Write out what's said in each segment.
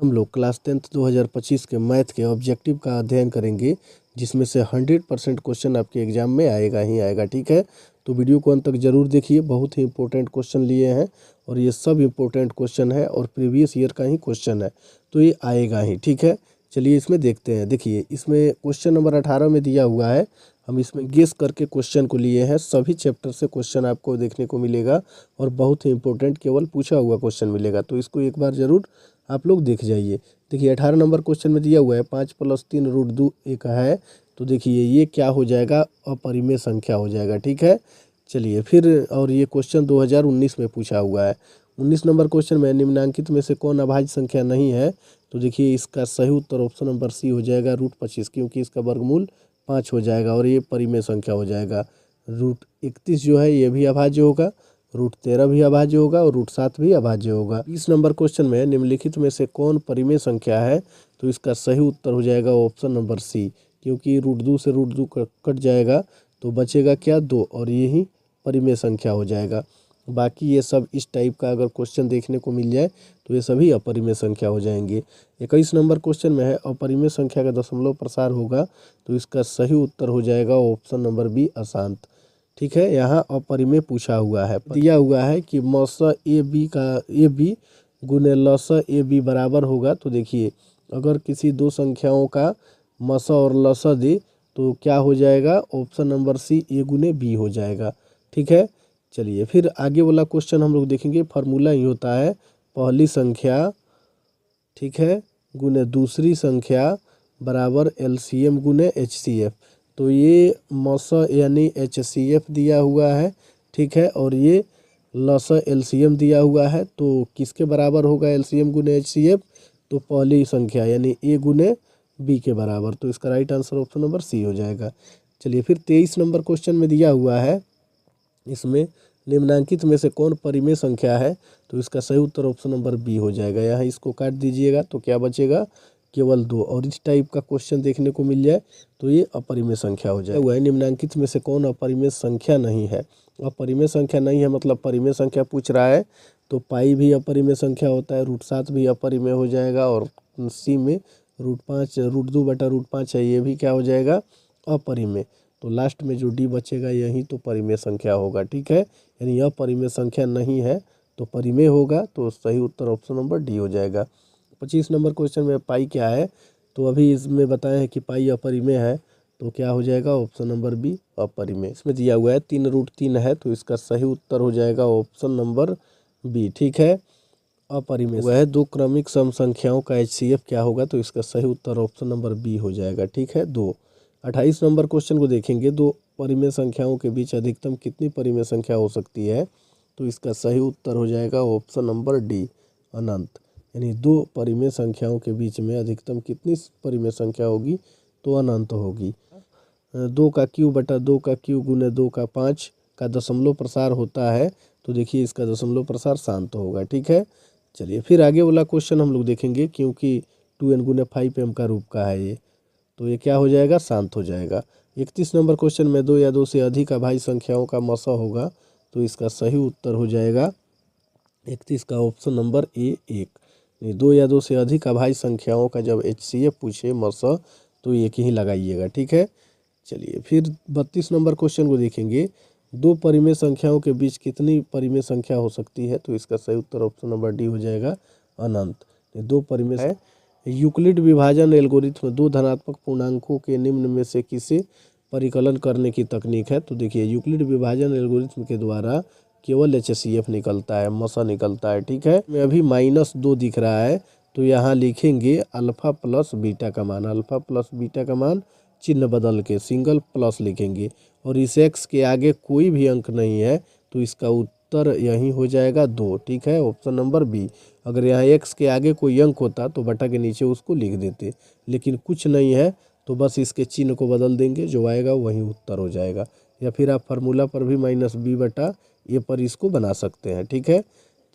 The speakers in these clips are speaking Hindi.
हम लोग क्लास 10th 2025 के मैथ के ऑब्जेक्टिव का अध्ययन करेंगे, जिसमें से 100% क्वेश्चन आपके एग्जाम में आएगा ही आएगा। ठीक है, तो वीडियो को अंत तक जरूर देखिए, बहुत ही इंपॉर्टेंट क्वेश्चन लिए हैं और ये सब इंपॉर्टेंट क्वेश्चन है और प्रीवियस ईयर का ही क्वेश्चन है, तो ये आएगा ही। ठीक है, चलिए इसमें देखते हैं। देखिए इसमें क्वेश्चन नंबर 18 में दिया हुआ है, हम इसमें गेस करके क्वेश्चन को लिए हैं। सभी चैप्टर से क्वेश्चन आपको देखने को मिलेगा और बहुत ही इंपॉर्टेंट केवल पूछा हुआ क्वेश्चन मिलेगा, तो इसको एक बार ज़रूर आप लोग देख जाइए। देखिए 18 नंबर क्वेश्चन में दिया हुआ है 5 + 3 √2 1 है, तो देखिए ये क्या हो जाएगा, अपरिमेय संख्या हो जाएगा। ठीक है, चलिए फिर, और ये क्वेश्चन 2019 में पूछा हुआ है। 19 नंबर क्वेश्चन में निम्नांकित में से कौन अभाज्य संख्या नहीं है, तो देखिए इसका सही उत्तर ऑप्शन नंबर सी हो जाएगा √25, क्योंकि इसका वर्गमूल 5 हो जाएगा और ये परिमेय संख्या हो जाएगा। √31 जो है ये भी अभाज्य होगा, √13 भी अभाज्य होगा और √7 भी अभाज्य होगा। 20 नंबर क्वेश्चन में निम्नलिखित में से कौन परिमेय संख्या है, तो इसका सही उत्तर हो जाएगा ऑप्शन नंबर सी, क्योंकि √2 से √2 कट जाएगा तो बचेगा क्या, 2, और यही परिमेय संख्या हो जाएगा। बाकी ये सब इस टाइप का अगर क्वेश्चन देखने को मिल जाए तो ये सभी अपरिमेय संख्या हो जाएंगे। 21 नंबर क्वेश्चन में है अपरिमेय संख्या का दशमलव प्रसार होगा, तो इसका सही उत्तर हो जाएगा ऑप्शन नंबर बी, अशांत। ठीक है, यहाँ अपरिमेय पूछा हुआ है, दिया हुआ है कि मस ए बी का ए बी गुने लस ए बी बराबर होगा। तो देखिए अगर किसी दो संख्याओं का मस और लस दे तो क्या हो जाएगा, ऑप्शन नंबर सी ए गुने बी हो जाएगा। ठीक है, चलिए फिर आगे वाला क्वेश्चन हम लोग देखेंगे। फार्मूला ही होता है पहली संख्या, ठीक है, गुने दूसरी संख्या बराबर एलसीएम गुने एचसीएफ। तो ये मस यानी एचसीएफ दिया हुआ है, ठीक है, और ये लस एलसीएम दिया हुआ है, तो किसके बराबर होगा एलसीएम गुने एचसीएफ, तो पहली संख्या यानी ए गुने बी के बराबर। तो इसका right answer option number C हो जाएगा। चलिए फिर 23 नंबर क्वेश्चन में दिया हुआ है, इसमें निम्नांकित में से कौन परिमेय संख्या है, तो इसका सही उत्तर ऑप्शन नंबर बी हो जाएगा। यहाँ इसको काट दीजिएगा तो क्या बचेगा, केवल 2, और इस टाइप का क्वेश्चन देखने को मिल जाए तो ये अपरिमेय संख्या हो जाएगा। निम्नांकित में से कौन अपरिमेय संख्या नहीं है, अपरिमेय संख्या नहीं है मतलब परिमेय संख्या पूछ रहा है, तो पाई भी अपरिमेय संख्या होता है, √7 भी अपरिमेय हो जाएगा, और सी में √5 √2/√5 है, ये भी क्या हो जाएगा, अपरिमेय। तो लास्ट में जो डी बचेगा यही तो परिमेय संख्या होगा। ठीक है, यानी यह परिमेय संख्या नहीं है तो परिमेय होगा, तो सही उत्तर ऑप्शन नंबर डी हो जाएगा। 25 नंबर क्वेश्चन में पाई क्या है, तो अभी इसमें बताए हैं कि पाई अपरिमेय है, तो क्या हो जाएगा, ऑप्शन नंबर बी, अपरिमेय। इसमें दिया हुआ है 3√3 है, तो इसका सही उत्तर हो जाएगा ऑप्शन नंबर बी। ठीक है, अपरिमेय वह दो क्रमिक सम संख्याओं का एचसीएफ क्या होगा, तो इसका सही उत्तर ऑप्शन नंबर बी हो जाएगा। ठीक है, 2। 28 नंबर क्वेश्चन को देखेंगे, दो परिमेय संख्याओं के बीच अधिकतम कितनी परिमेय संख्या हो सकती है, तो इसका सही उत्तर हो जाएगा ऑप्शन नंबर डी, अनंत। यानी दो परिमेय संख्याओं के बीच में अधिकतम कितनी परिमेय संख्या होगी, तो अनंत होगी। 2/2 गुने 2/5 का दशमलव प्रसार होता है, तो देखिए इसका दशमलव प्रसार शांत होगा। ठीक है, चलिए फिर आगे वाला क्वेश्चन हम लोग देखेंगे, क्योंकि 2n गुने 5m का रूप का है ये, तो ये क्या हो जाएगा, शांत हो जाएगा। 31 नंबर क्वेश्चन में 2 या 2 से अधिक अभाज्य संख्याओं का मसा होगा, तो इसका सही उत्तर हो जाएगा 31 का ऑप्शन नंबर ए, 1। 2 या 2 से अधिक अभाज्य संख्याओं का जब एचसीएफ पूछे मसा, तो एक ही लगाइएगा। ठीक है, चलिए फिर 32 नंबर क्वेश्चन को देखेंगे, दो परिमेय संख्याओं के बीच कितनी परिमेय संख्या हो सकती है, तो इसका सही उत्तर ऑप्शन नंबर डी हो जाएगा, अनंत। दो परिमेय है। यूक्लिड विभाजन एल्गोरिथ्म दो धनात्मक पूर्णांकों के निम्न में से किसे परिकलन करने की तकनीक है, तो देखिए यूक्लिड विभाजन एल्गोरिथ्म के द्वारा केवल एचसीएफ निकलता है, मसा निकलता है। ठीक है, में अभी -2 दिख रहा है, तो यहाँ लिखेंगे अल्फा प्लस बीटा का मान, अल्फा प्लस बीटा का मान चिन्ह बदल के सिंगल प्लस लिखेंगे, और इस एक्स के आगे कोई भी अंक नहीं है, तो इसका उत्तर यही हो जाएगा 2। ठीक है, ऑप्शन नंबर बी। अगर यहाँ एक्स के आगे कोई अंक होता तो बटा के नीचे उसको लिख देते, लेकिन कुछ नहीं है तो बस इसके चिन्ह को बदल देंगे, जो आएगा वही उत्तर हो जाएगा। या फिर आप फार्मूला पर भी -b/a पर इसको बना सकते हैं। ठीक है,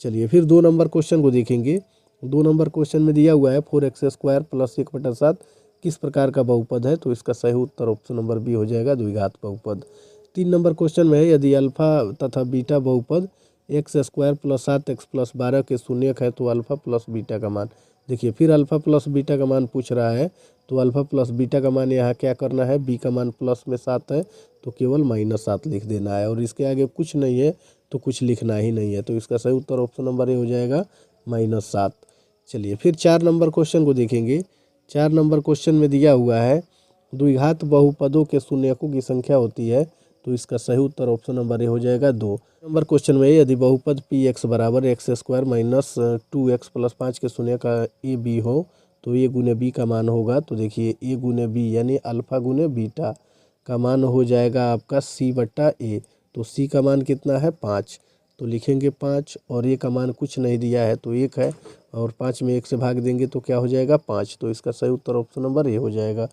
चलिए फिर 2 नंबर क्वेश्चन को देखेंगे। 2 नंबर क्वेश्चन में दिया हुआ है 4x² + 1/7 किस प्रकार का बहुपद है, तो इसका सही उत्तर ऑप्शन नंबर बी हो जाएगा, द्विघात बहुपद। 3 नंबर क्वेश्चन में है, यदि अल्फा तथा बीटा बहुपद x² + 7x + 12 के शून्यक है, तो अल्फा प्लस बीटा का मान, देखिए फिर अल्फ़ा प्लस बीटा का मान पूछ रहा है, तो अल्फ़ा प्लस बीटा का मान यहाँ क्या करना है, बी का मान प्लस में 7 है तो केवल -7 लिख देना है, और इसके आगे कुछ नहीं है तो कुछ लिखना ही नहीं है। तो इसका सही उत्तर ऑप्शन नंबर ए हो जाएगा -7। चलिए फिर 4 नंबर क्वेश्चन को देखेंगे। 4 नंबर क्वेश्चन में दिया हुआ है द्विघात बहुपदों के शून्यकों की संख्या होती है, तो इसका सही उत्तर ऑप्शन नंबर ए हो जाएगा 2 नंबर क्वेश्चन में। यदि बहुपद पी एक्स बराबर x square minus 2x plus 5 के शून्य का ए बी हो तो ए गुने बी का मान होगा। तो देखिए ए गुने बी यानी अल्फ़ा गुने बीटा का मान हो जाएगा आपका सी बट्टा ए। तो सी का मान कितना है 5, तो लिखेंगे 5, और ए का मान कुछ नहीं दिया है तो 1 है, और 5 में 1 से भाग देंगे तो क्या हो जाएगा 5। तो इसका सही उत्तर ऑप्शन नंबर ए हो जाएगा।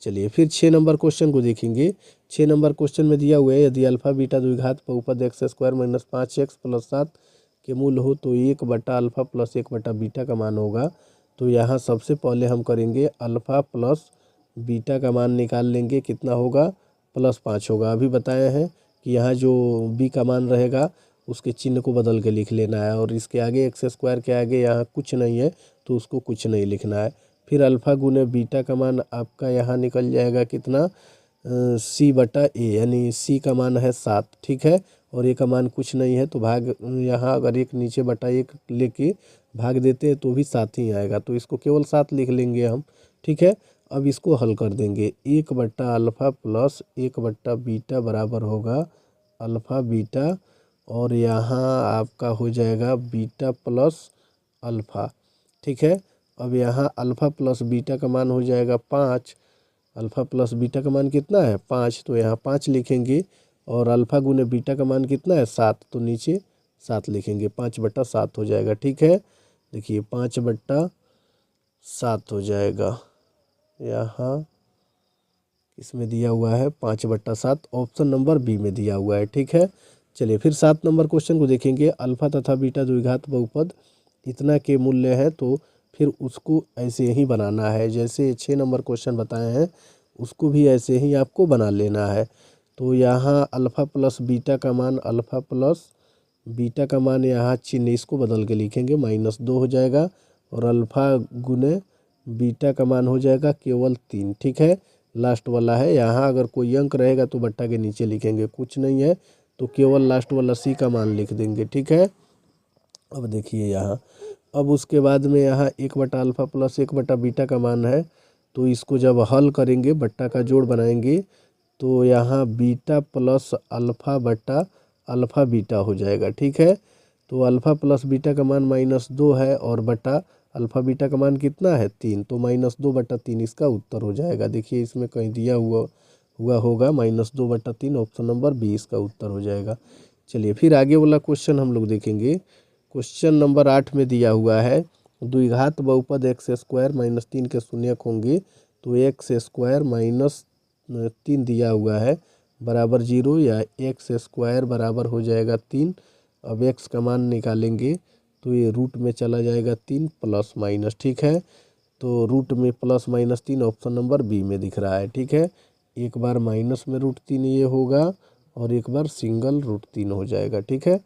चलिए फिर 6 नंबर क्वेश्चन को देखेंगे। 6 नंबर क्वेश्चन में दिया हुआ है यदि अल्फ़ा बीटा द्विघात बहुपद x square minus 5x plus 7 के मूल हो तो 1 बटा अल्फ़ा प्लस 1 बटा बीटा का मान होगा। तो यहाँ सबसे पहले हम करेंगे अल्फ़ा प्लस बीटा का मान निकाल लेंगे, कितना होगा +5 होगा। अभी बताए हैं कि यहाँ जो बी का मान रहेगा उसके चिन्ह को बदल के लिख लेना है, और इसके आगे एक्स स्क्वायर के आगे यहाँ कुछ नहीं है तो उसको कुछ नहीं लिखना है। फिर अल्फ़ा गुने बीटा का मान आपका यहाँ निकल जाएगा कितना, सी बटा ए, यानी सी का मान है 7, ठीक है, और ए का मान कुछ नहीं है तो भाग यहाँ अगर 1 नीचे बटा 1 लेके भाग देते हैं तो भी 7 ही आएगा, तो इसको केवल 7 लिख लेंगे हम, ठीक है। अब इसको हल कर देंगे, 1 बट्टा अल्फ़ा प्लस 1 बट्टा बीटा बराबर होगा अल्फ़ा बीटा, और यहाँ आपका हो जाएगा बीटा प्लस अल्फ़ा, ठीक है। अब यहाँ अल्फ़ा प्लस बीटा का मान हो जाएगा 5, अल्फ़ा प्लस बीटा का मान कितना है 5, तो यहाँ 5 लिखेंगे, और अल्फ़ा गुने बीटा का मान कितना है 7, तो नीचे 7 लिखेंगे, 5 बट्टा 7 हो जाएगा, ठीक है। देखिए 5 बट्टा 7 हो जाएगा, यहाँ इसमें दिया हुआ है 5 बट्टा 7, ऑप्शन नंबर बी में दिया हुआ है, ठीक है। चलिए फिर 7 नंबर क्वेश्चन को देखेंगे। अल्फ़ा तथा बीटा द्विघात बहुपद इतना के मूल्य है, तो फिर उसको ऐसे ही बनाना है जैसे 6 नंबर क्वेश्चन बताए हैं, उसको भी ऐसे ही आपको बना लेना है। तो यहाँ अल्फ़ा प्लस बीटा का मान, अल्फ़ा प्लस बीटा का मान यहाँ चिन्ह इसको बदल के लिखेंगे -2 हो जाएगा, और अल्फ़ा गुने बीटा का मान हो जाएगा केवल 3, ठीक है। लास्ट वाला है, यहाँ अगर कोई अंक रहेगा तो बट्टा के नीचे लिखेंगे, कुछ नहीं है तो केवल लास्ट वाला सी का मान लिख देंगे, ठीक है। अब देखिए यहाँ, अब उसके बाद में यहाँ 1 बटा अल्फ़ा प्लस 1 बटा बीटा का मान है, तो इसको जब हल करेंगे बट्टा का जोड़ बनाएंगे तो यहाँ बीटा प्लस अल्फ़ा बट्टा अल्फ़ा बीटा हो जाएगा, ठीक है। तो अल्फ़ा प्लस बीटा का मान -2 है, और बटा अल्फ़ा बीटा का मान कितना है 3, तो -2 बटा 3 इसका उत्तर हो जाएगा। देखिए इसमें कहीं दिया हुआ होगा -2 बटा 3, ऑप्शन नंबर बी इसका उत्तर हो जाएगा। चलिए फिर आगे वाला क्वेश्चन हम लोग देखेंगे। क्वेश्चन नंबर 8 में दिया हुआ है द्विघात बहुपद एक्स स्क्वायर माइनस 3 के शून्यक होंगे, तो एक्स स्क्वायर माइनस 3 दिया हुआ है बराबर 0, या एक्स स्क्वायर बराबर हो जाएगा 3। अब एक्स का मान निकालेंगे तो ये रूट में चला जाएगा 3 प्लस माइनस, ठीक है। तो रूट में +-3 ऑप्शन नंबर बी में दिख रहा है, ठीक है। एक बार माइनस में √3 ये होगा, और एक बार सिंगल √3 हो जाएगा, ठीक है।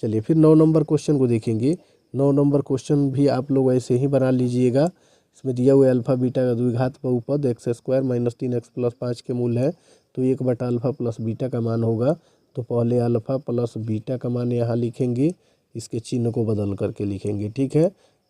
चलिए फिर 9 नंबर क्वेश्चन को देखेंगे। 9 नंबर क्वेश्चन भी आप लोग ऐसे ही बना लीजिएगा। इसमें दिया हुआ अल्फ़ा बीटा का द्विघात बहुपद x square minus 3x plus 5 के मूल है, तो 1 बटा अल्फ़ा प्लस बीटा का मान होगा। तो पहले अल्फ़ा प्लस बीटा का मान यहाँ लिखेंगे, इसके चिन्ह को बदल करके लिखेंगे, ठीक है।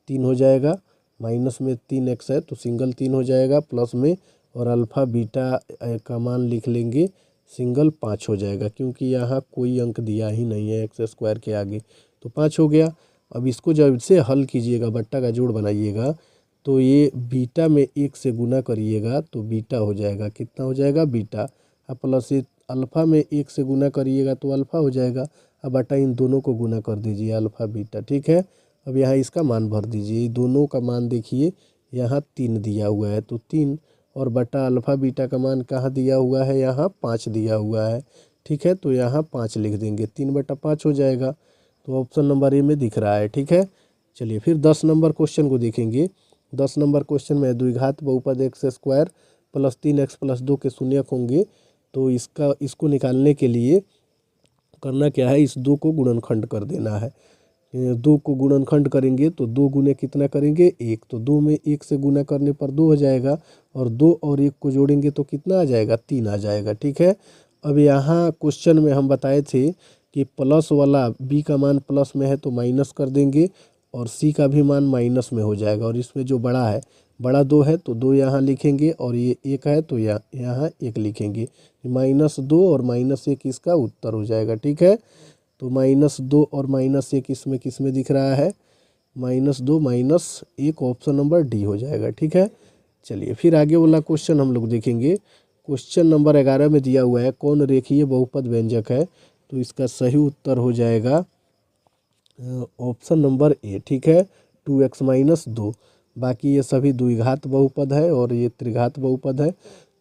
3 हो जाएगा, माइनस में 3x है तो सिंगल 3 हो जाएगा, प्लस में और अल्फ़ा बीटा का मान लिख लेंगे सिंगल 5 हो जाएगा, क्योंकि यहाँ कोई अंक दिया ही नहीं है एक्स स्क्वायर के आगे, तो 5 हो गया। अब इसको जब से हल कीजिएगा, बट्टा का जोड़ बनाइएगा, तो ये बीटा में 1 से गुना करिएगा तो बीटा हो जाएगा, कितना हो जाएगा बीटा। अब प्लस अल्फ़ा में 1 से गुना करिएगा तो अल्फ़ा हो जाएगा। अब बटा इन दोनों को गुना कर दीजिए अल्फ़ा बीटा, ठीक है। अब यहाँ इसका मान भर दीजिए, दोनों का मान देखिए यहाँ 3 दिया हुआ है, तो 3 और बटा अल्फ़ा बीटा का मान कहाँ दिया हुआ है, यहाँ 5 दिया हुआ है, ठीक है। तो यहाँ 5 लिख देंगे, 3 बटा 5 हो जाएगा, तो ऑप्शन नंबर ए में दिख रहा है, ठीक है। चलिए फिर 10 नंबर क्वेश्चन को देखेंगे। 10 नंबर क्वेश्चन में द्विघात बहुपद x square plus 3x plus 2 के शून्यक होंगे, तो इसको निकालने के लिए करना क्या है, इस 2 को गुणनखंड कर देना है। 2 को गुणनखंड करेंगे तो 2 गुने कितना करेंगे 1, तो 2 में 1 से गुना करने पर 2 हो जाएगा, और 2 और 1 को जोड़ेंगे तो कितना आ जाएगा 3 आ जाएगा। ठीक है, अब यहाँ क्वेश्चन में हम बताए थे कि प्लस वाला बी का मान प्लस में है तो माइनस कर देंगे, और सी का भी मान माइनस में हो जाएगा, और इसमें जो बड़ा है, बड़ा 2 है तो 2 यहाँ लिखेंगे, और ये 1 है तो यहाँ 1 लिखेंगे। -2 और -1 इसका उत्तर हो जाएगा। ठीक है, तो -2 और -1 इसमें किस में दिख रहा है, -2 -1 ऑप्शन नंबर डी हो जाएगा। ठीक है, चलिए फिर आगे वाला क्वेश्चन हम लोग देखेंगे। क्वेश्चन नंबर 11 में दिया हुआ है कौन रेखीय बहुपद व्यंजक है, तो इसका सही उत्तर हो जाएगा ऑप्शन नंबर ए। ठीक है, 2x - 2। बाकी ये सभी द्विघात बहुपद है और ये त्रिघात बहुपद है।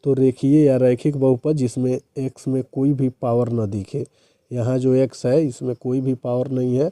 तो रेखीय या रैखिक बहुपद जिसमें x में कोई भी पावर न दिखे, यहाँ जो x है इसमें कोई भी पावर नहीं है,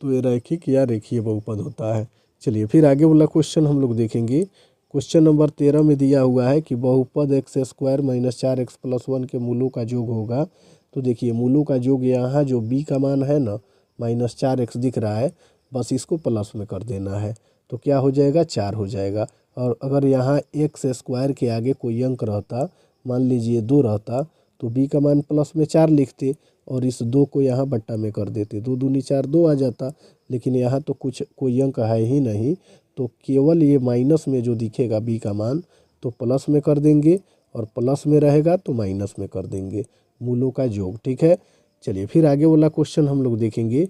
तो ये रैखिक या रेखीय बहुपद होता है। चलिए फिर आगे वाला क्वेश्चन हम लोग देखेंगे। क्वेश्चन नंबर 13 में दिया हुआ है कि बहुपद x² - 4x + 1 के मूलों का योग होगा। तो देखिए मूलों का योग, यहाँ जो b का मान है ना -4x दिख रहा है, बस इसको प्लस में कर देना है तो क्या हो जाएगा 4 हो जाएगा। और अगर यहाँ x² के आगे कोई अंक रहता, मान लीजिए 2 रहता, तो b का मान प्लस में 4 लिखते और इस 2 को यहाँ बट्टा में कर देते, 2 दूनी 4 2 आ जाता। लेकिन यहाँ तो कोई अंक है ही नहीं, तो केवल ये माइनस में जो दिखेगा b का मान तो प्लस में कर देंगे, और प्लस में रहेगा तो माइनस में कर देंगे, मूलों का योग। ठीक है, चलिए फिर आगे वाला क्वेश्चन हम लोग देखेंगे।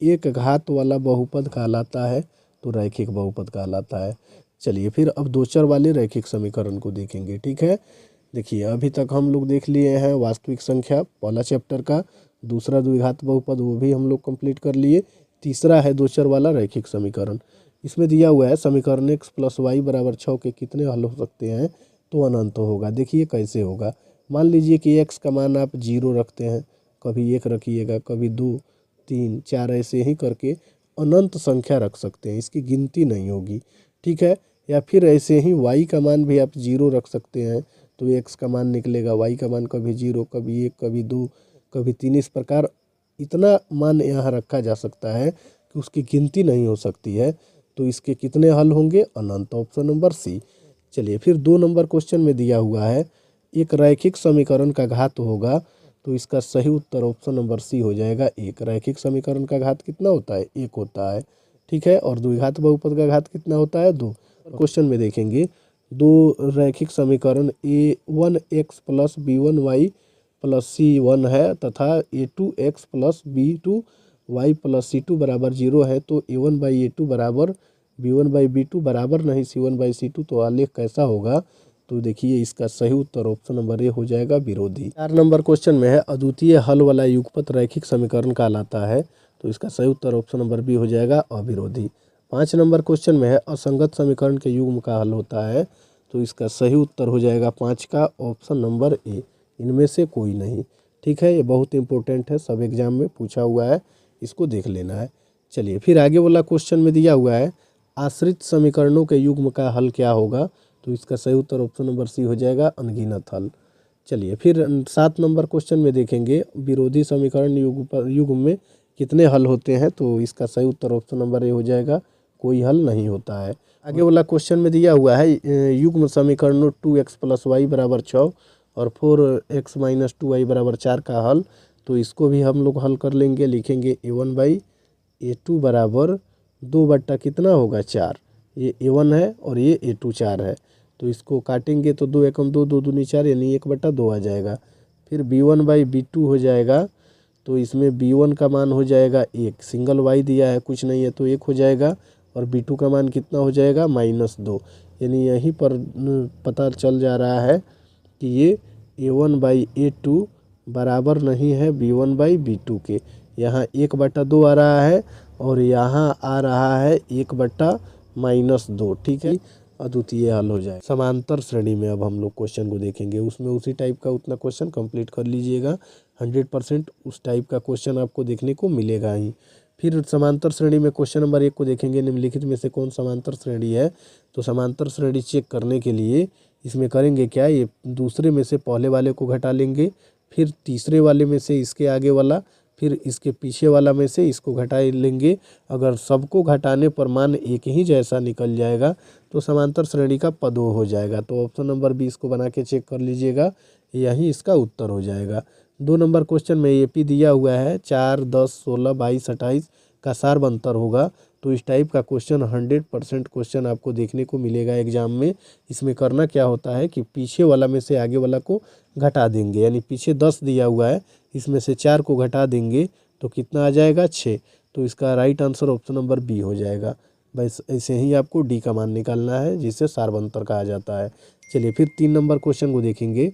एक घात वाला बहुपद कहलाता है तो रैखिक बहुपद कहलाता है। चलिए फिर अब दो चर वाले रैखिक समीकरण को देखेंगे। ठीक है, देखिए अभी तक हम लोग देख लिए हैं वास्तविक संख्या पहला चैप्टर का, दूसरा द्विघात बहुपद वो भी हम लोग कंप्लीट कर लिए, तीसरा है दो चर वाला रैखिक समीकरण। इसमें दिया हुआ है समीकरण x + y = 6 के कितने हल हो सकते हैं, तो अनंत होगा। देखिए कैसे होगा, मान लीजिए कि x का मान आप 0 रखते हैं, कभी 1 रखिएगा, कभी 2 3 4 ऐसे ही करके अनंत संख्या रख सकते हैं, इसकी गिनती नहीं होगी। ठीक है, या फिर ऐसे ही y का मान भी आप 0 रख सकते हैं, तो x का मान निकलेगा, y का मान कभी 0 कभी 1 कभी 2 कभी 3, इस प्रकार इतना मान यहाँ रखा जा सकता है कि उसकी गिनती नहीं हो सकती है। तो इसके कितने हल होंगे, अनंत, ऑप्शन नंबर सी। चलिए फिर 2 नंबर क्वेश्चन में दिया हुआ है एक रैखिक समीकरण का घात होगा, तो इसका सही उत्तर ऑप्शन नंबर सी हो जाएगा 1। रैखिक समीकरण का घात कितना होता है, 1 होता है। ठीक है, और द्विघात बहुपद का घात कितना होता है, 2। क्वेश्चन में देखेंगे दो रैखिक समीकरण a1x + b1y + c1 है तथा a2x + b2y + c2 = 0 है, तो a1/a2 बराबर b1/b2 बराबर नहीं c1/c2, तो आलेख कैसा होगा। तो देखिए इसका सही उत्तर ऑप्शन नंबर ए हो जाएगा विरोधी। 4 नंबर क्वेश्चन में है अद्वितीय हल वाला युगपत रैखिक समीकरण कहलाता है, तो इसका सही उत्तर ऑप्शन नंबर बी हो जाएगा अविरोधी। 5 नंबर क्वेश्चन में है असंगत समीकरण के युग्म का हल होता है, तो इसका सही उत्तर हो जाएगा 5 का ऑप्शन नंबर ए, इनमें से कोई नहीं। ठीक है, ये बहुत इंपॉर्टेंट है, सब एग्जाम में पूछा हुआ है, इसको देख लेना है। चलिए फिर आगे वाला क्वेश्चन में दिया हुआ है आश्रित समीकरणों के युग्म का हल क्या होगा, तो इसका सही उत्तर ऑप्शन नंबर सी हो जाएगा अनगिनत हल। चलिए फिर 7 नंबर क्वेश्चन में देखेंगे विरोधी समीकरण युग्म में कितने हल होते हैं, तो इसका सही उत्तर ऑप्शन नंबर ए हो जाएगा कोई हल नहीं होता है। आगे वाला क्वेश्चन में दिया हुआ है युग्म समीकरणों 2x + y = 6 और 4x - 2y = 4 का हल, तो इसको भी हम लोग हल कर लेंगे, लिखेंगे a1/a2 बराबर 2 बट्टा कितना होगा 4, ये a1 है और ये a2 4 है, तो इसको काटेंगे तो 2 एकम 2 2 दूनी 4 यानी 1/2 आ जाएगा। फिर b1/b2 हो जाएगा, तो इसमें b1 का मान हो जाएगा 1, सिंगल y दिया है कुछ नहीं है तो 1 हो जाएगा, और b2 का मान कितना हो जाएगा -2, यानी यहीं पर पता चल जा रहा है कि ये a1/a2 बराबर नहीं है b1/b2 के। यहाँ 1/2 आ रहा है और यहाँ आ रहा है 1/-2। ठीक है, अद्वितीय हल हो जाए। समांतर श्रेणी में अब हम लोग क्वेश्चन को देखेंगे, उसमें उसी टाइप का उतना क्वेश्चन कंप्लीट कर लीजिएगा, 100% उस टाइप का क्वेश्चन आपको देखने को मिलेगा ही। फिर समांतर श्रेणी में क्वेश्चन नंबर 1 को देखेंगे, निम्नलिखित में से कौन समांतर श्रेणी है। तो समांतर श्रेणी चेक करने के लिए इसमें करेंगे क्या, ये दूसरे में से पहले वाले को घटा लेंगे, फिर तीसरे वाले में से इसके आगे वाला, फिर इसके पीछे वाला में से इसको घटा लेंगे। अगर सबको घटाने पर मान एक ही जैसा निकल जाएगा तो समांतर श्रेणी का पद हो जाएगा। तो ऑप्शन नंबर बी इसको बना के चेक कर लीजिएगा, यही इसका उत्तर हो जाएगा। 2 नंबर क्वेश्चन में एपी दिया हुआ है 4, 10, 16, 22, 28 का सार्वंतर होगा। तो इस टाइप का क्वेश्चन 100% क्वेश्चन आपको देखने को मिलेगा एग्जाम में। इसमें करना क्या होता है कि पीछे वाला में से आगे वाला को घटा देंगे, यानी पीछे 10 दिया हुआ है, इसमें से 4 को घटा देंगे तो कितना आ जाएगा 6। तो इसका right answer option number B हो जाएगा। बस ऐसे ही आपको डी का मान निकालना है, जिसे सार्वंतर कहा जाता है। चलिए फिर 3 नंबर क्वेश्चन को देखेंगे।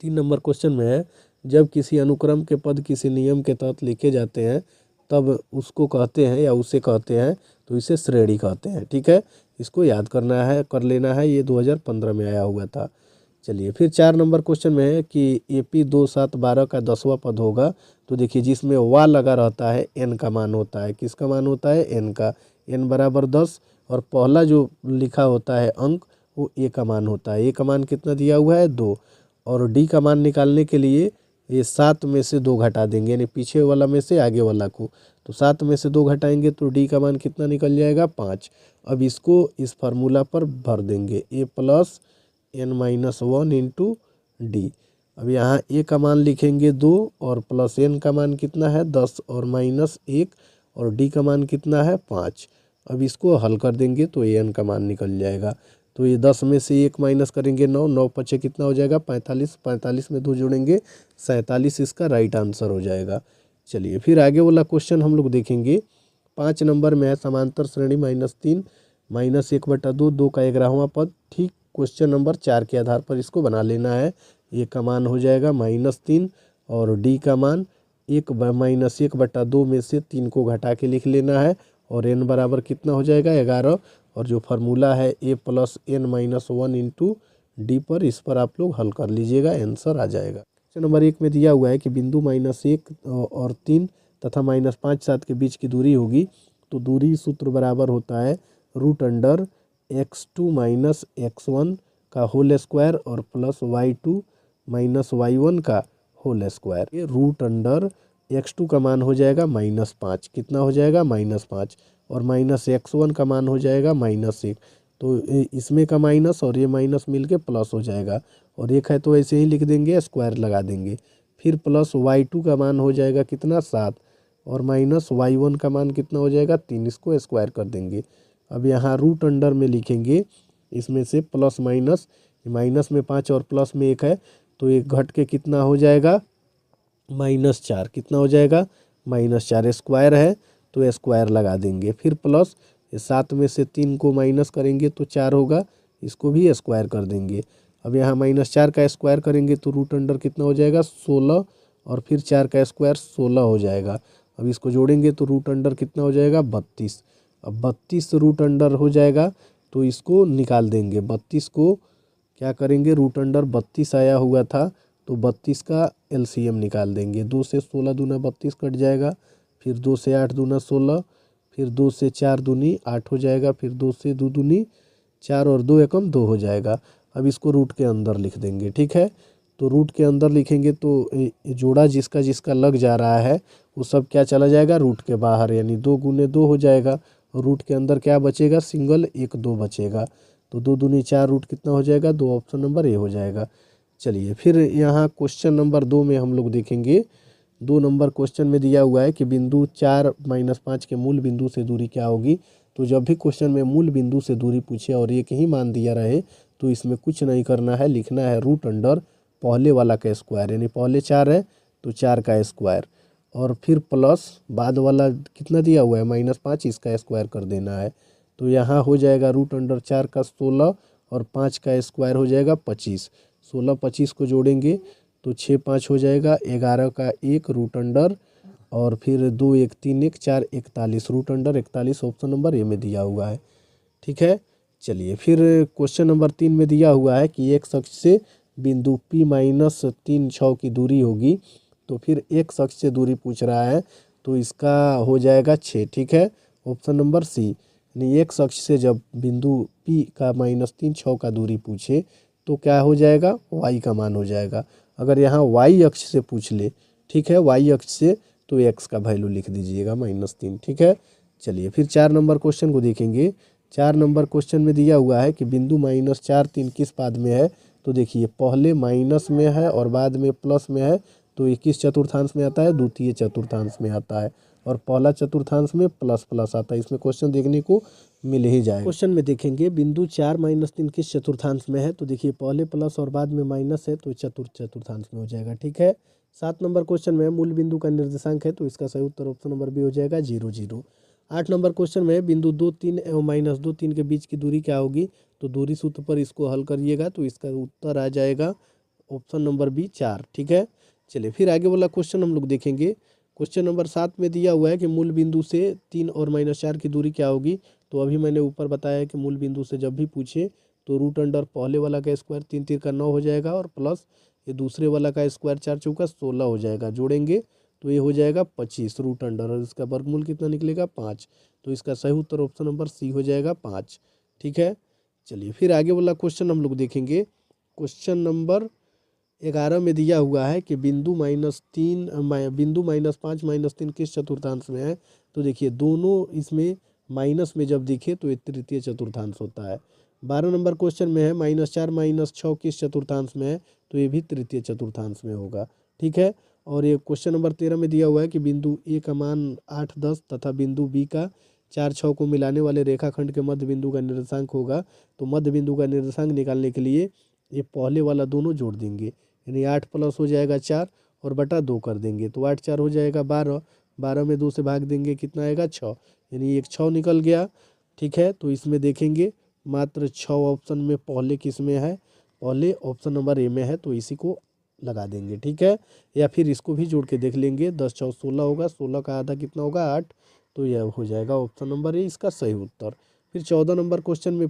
3 नंबर क्वेश्चन में है, जब किसी अनुक्रम के पद किसी नियम के तहत लिखे जाते हैं तब उसको कहते हैं या उसे कहते हैं तो इसे श्रेणी कहते हैं। ठीक है, इसको याद करना है, कर लेना है, ये 2015 में आया हुआ था। चलिए फिर 4 नंबर क्वेश्चन में है कि AP 2, 7, 12 का 10वां पद होगा। तो देखिए जिसमें वा लगा रहता है n का मान होता है, किसका मान होता है n का, n बराबर 10, और पहला जो लिखा होता है अंक वो a का मान होता है। a का मान कितना दिया हुआ है 2, और d का मान निकालने के लिए ये 7 में से 2 घटा देंगे, यानी पीछे वाला में से आगे वाला को। तो 7 में से 2 घटाएंगे तो d का मान कितना निकल जाएगा 5। अब इसको इस फार्मूला पर भर देंगे, a plus n-1 into D. अब यहाँ a का मान लिखेंगे 2 और प्लस n का मान कितना है 10 और -1 और d का मान कितना है 5। अब इसको हल कर देंगे तो an का मान निकल जाएगा। तो ये 10 में से 1 माइनस करेंगे 9, 9 पचे कितना हो जाएगा 45, 45 में 2 जोड़ेंगे 47, इसका राइट आंसर हो जाएगा। चलिए फिर आगे वाला क्वेश्चन हम लोग देखेंगे। 5 नंबर में है समांतर श्रेणी -3 -1/2, 2 का 11वां पद। ठीक क्वेश्चन नंबर 4 के आधार पर इसको बना लेना है। ए का मान हो जाएगा -3 और डी का मान 1 में से 3 को घटा के लिख लेना है, और n बराबर कितना हो जाएगा 11, और जो फार्मूला है a plus n-1 into D पर, इस पर आप लोग हल कर लीजिएगा, आंसर आ जाएगा। क्वेश्चन नंबर 1 में दिया हुआ है कि बिंदु -1 और 3 तथा -5, 7 के बीच की दूरी होगी। तो दूरी सूत्र बराबर होता है √अंडर x2 माइनस x1 का होल स्क्वायर और प्लस y2 माइनस y1 का होल स्क्वायर। ये √अंडर x2 का मान हो जाएगा -5, कितना हो जाएगा -5, और माइनस x1 का मान हो जाएगा -1। तो इसमें का माइनस और ये माइनस मिलके प्लस हो जाएगा, और एक है तो ऐसे ही लिख देंगे, स्क्वायर लगा देंगे। फिर प्लस y2 का मान हो जाएगा कितना 7, और माइनस y1 का मान कितना हो जाएगा 3, इसको स्क्वायर कर देंगे। अब यहाँ √अंडर में लिखेंगे, इसमें से प्लस माइनस, माइनस में 5 और प्लस में 1 है, तो एक घट के कितना हो जाएगा -4, कितना हो जाएगा -4, स्क्वायर है तो स्क्वायर लगा देंगे। फिर प्लस 7 में से 3 को माइनस करेंगे तो 4 होगा, इसको भी स्क्वायर कर देंगे। अब यहाँ -4 का स्क्वायर करेंगे तो √अंडर कितना हो जाएगा 16, और फिर 4 का स्क्वायर 16 हो जाएगा। अब इसको जोड़ेंगे तो √अंडर कितना हो जाएगा 32। अब 32 √अंडर हो जाएगा तो इसको निकाल देंगे। 32 को क्या करेंगे, √अंडर 32 आया हुआ था तो 32 का LCM निकाल देंगे। 2 से 16 दूना 32 कट जाएगा, फिर 2 से 8 दूना 16, फिर 2 से 4 दूनी 8 हो जाएगा, फिर 2 से 2 दूनी 4 और 2 एकम 2 हो जाएगा। अब इसको रूट के अंदर लिख देंगे। ठीक है, तो रूट के अंदर लिखेंगे तो जोड़ा जिसका जिसका लग जा रहा है वो सब क्या चला जाएगा रूट के बाहर, यानी 2 गुने 2 हो जाएगा, और रूट के अंदर क्या बचेगा सिंगल 1 2 बचेगा। तो 2 दूनी 4, रूट कितना हो जाएगा 2, ऑप्शन नंबर ए हो जाएगा। चलिए फिर यहाँ क्वेश्चन नंबर 2 में हम लोग देखेंगे। 2 नंबर क्वेश्चन में दिया हुआ है कि बिंदु 4 -5 के मूल बिंदु से दूरी क्या होगी। तो जब भी क्वेश्चन में मूल बिंदु से दूरी पूछे और एक ही मान दिया रहे तो इसमें कुछ नहीं करना है, लिखना है √अंडर पहले वाला का स्क्वायर, यानी पहले 4 है तो 4 का स्क्वायर, और फिर प्लस बाद वाला कितना दिया हुआ है -5, इसका स्क्वायर कर देना है। तो यहाँ हो जाएगा √अंडर 4 का 16 और 5 का स्क्वायर हो जाएगा 25। 16 25 को जोड़ेंगे तो 6 5 हो जाएगा, 11 का 1 √अंडर, और फिर 2 1 3 1 4 41, √अंडर 41 ऑप्शन नंबर ए में दिया हुआ है। ठीक है, चलिए फिर क्वेश्चन नंबर 3 में दिया हुआ है कि एक शख्स से बिंदु P -3 6 की दूरी होगी। तो फिर एक शख्स से दूरी पूछ रहा है तो इसका हो जाएगा 6। ठीक है, ऑप्शन नंबर सी, यानी एक शख्स से जब बिंदु P का -3 6 का दूरी पूछे तो क्या हो जाएगा y का मान हो जाएगा। अगर यहाँ y अक्ष से पूछ ले, ठीक है, y अक्ष से तो एक्स का वैल्यू लिख दीजिएगा -3। ठीक है, चलिए फिर 4 नंबर क्वेश्चन को देखेंगे। 4 नंबर क्वेश्चन में दिया हुआ है कि बिंदु -4 3 किस पाद में है। तो देखिए पहले माइनस में है और बाद में प्लस में है, तो ये किस चतुर्थांश में आता है, द्वितीय चतुर्थांश में आता है। और पहला चतुर्थांश में प्लस प्लस आता है, इसमें क्वेश्चन देखने को मिल ही जाएगा। क्वेश्चन में देखेंगे बिंदु 4 -3 किस चतुर्थांश में है। तो देखिए पहले प्लस और बाद में माइनस है, तो चतुर्थांश में हो जाएगा। ठीक है, 7 नंबर क्वेश्चन में मूल बिंदु का निर्देशांक है, तो इसका सही उत्तर ऑप्शन नंबर बी हो जाएगा 0 0। 8 नंबर क्वेश्चन में बिंदु 2 3 एवं -2 3 के बीच की दूरी क्या होगी। तो दूरी सूत्र पर इसको हल करिएगा, तो इसका उत्तर आ जाएगा ऑप्शन नंबर बी 4। ठीक है, चलिए फिर आगे वाला क्वेश्चन हम लोग देखेंगे। क्वेश्चन नंबर 7 में दिया हुआ है कि मूल बिंदु से 3 और -4 की दूरी क्या होगी। तो अभी मैंने ऊपर बताया है कि मूल बिंदु से जब भी पूछे तो रूट अंडर पहले वाला का स्क्वायर 3 3 का 9 हो जाएगा, और प्लस ये दूसरे वाला का स्क्वायर 4 चौका 16 हो जाएगा। जोड़ेंगे तो ये हो जाएगा 25 रूट अंडर, और इसका वर्गमूल कितना निकलेगा 5। तो इसका सही उत्तर ऑप्शन नंबर सी हो जाएगा 5। ठीक है, चलिए फिर आगे वाला क्वेश्चन हम लोग देखेंगे। क्वेश्चन नंबर 11 में दिया हुआ है कि बिंदु -5 -3 किस चतुर्थांश में है। तो देखिए दोनों इसमें माइनस में जब दिखे तो ये तृतीय चतुर्थांश होता है। 12 नंबर क्वेश्चन में है -4 -6 किस चतुर्थांश में है। तो ये भी तृतीय चतुर्थांश में होगा। ठीक है, और ये क्वेश्चन नंबर 13 में दिया हुआ है कि बिंदु ए का मान 8 10 तथा बिंदु बी का 4 6 को मिलाने वाले रेखाखंड के मध्य बिंदु का निर्देशांक होगा। तो मध्य बिंदु का निर्देशांक निकालने के लिए ये पहले वाला दोनों जोड़ देंगे, यानी 8 प्लस हो जाएगा 4 और बटा 2 कर देंगे, तो 8 4 हो जाएगा 12, 12 में 2 से भाग देंगे कितना आएगा 6, यानी एक 6 निकल गया। ठीक है, तो इसमें देखेंगे मात्र 6 ऑप्शन में पहले किस में है, पहले ऑप्शन नंबर ए में है, तो इसी को लगा देंगे। ठीक है, या फिर इसको भी जोड़ के देख लेंगे, 10 6 16 होगा, 16 का आधा कितना होगा 8, तो यह हो जाएगा ऑप्शन नंबर ए इसका सही उत्तर। फिर 14 नंबर क्वेश्चन में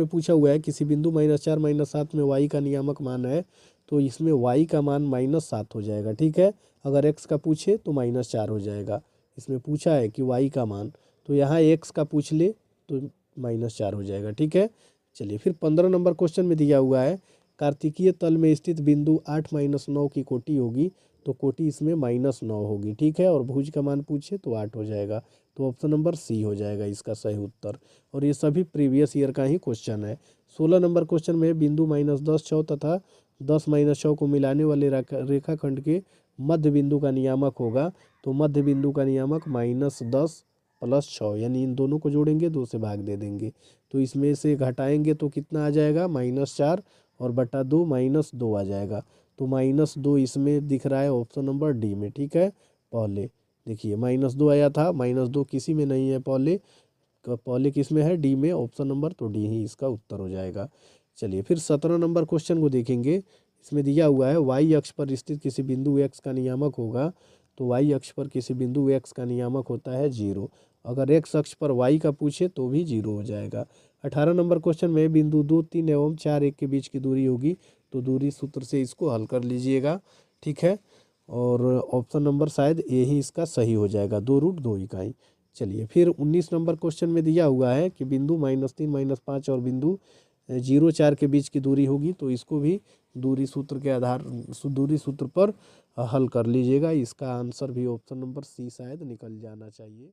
पूछा हुआ है किसी बिंदु -4 -7 में y का नियामक मान है। तो इसमें y का मान -7 हो जाएगा। ठीक है, अगर x का पूछे तो -4 हो जाएगा। इसमें पूछा है कि y का मान, तो यहाँ x का पूछ ले तो -4 हो जाएगा। ठीक है, चलिए फिर 15 नंबर क्वेश्चन में दिया हुआ है कार्तिकीय तल में स्थित बिंदु 8 -9 की कोटि होगी। तो कोटि इसमें -9 होगी। ठीक है, और भुज का मान पूछे तो 8 हो जाएगा, तो ऑप्शन नंबर सी हो जाएगा इसका सही उत्तर। और ये सभी प्रीवियस ईयर का ही क्वेश्चन है। 16 नंबर क्वेश्चन में बिंदु -10 6 तथा 10 -6 को मिलाने वाले रेखाखंड के मध्य बिंदु का नियामक होगा। तो मध्य बिंदु का नियामक -10 + 6, यानी इन दोनों को जोड़ेंगे 2 से भाग दे देंगे, तो इसमें से घटाएंगे तो कितना आ जाएगा -4 और बटा 2 -2 आ जाएगा। तो -2 इसमें दिख रहा है ऑप्शन नंबर डी में। ठीक है, पहले देखिए -2 आया था, -2 किसी में नहीं है, पहले किस में है, डी में, ऑप्शन नंबर, तो डी ही इसका उत्तर हो जाएगा। चलिए फिर 17 नंबर क्वेश्चन को देखेंगे। इसमें दिया हुआ है y अक्ष पर स्थित किसी बिंदु x का नियामक होगा। तो y अक्ष पर किसी बिंदु x का नियामक होता है 0। अगर x अक्ष पर y का पूछे तो भी 0 हो जाएगा। 18 नंबर क्वेश्चन में बिंदु 2 3 एवं 4 1 के बीच की दूरी होगी। तो दूरी सूत्र से इसको हल कर लीजिएगा। ठीक है, और ऑप्शन नंबर शायद ए ही इसका सही हो जाएगा, 2√2 इकाई। चलिए फिर 19 नंबर क्वेश्चन में दिया हुआ है कि बिंदु -3 -5 और बिंदु 0 4 के बीच की दूरी होगी। तो इसको भी दूरी सूत्र पर हल कर लीजिएगा। इसका आंसर भी ऑप्शन नंबर सी शायद निकल जाना चाहिए।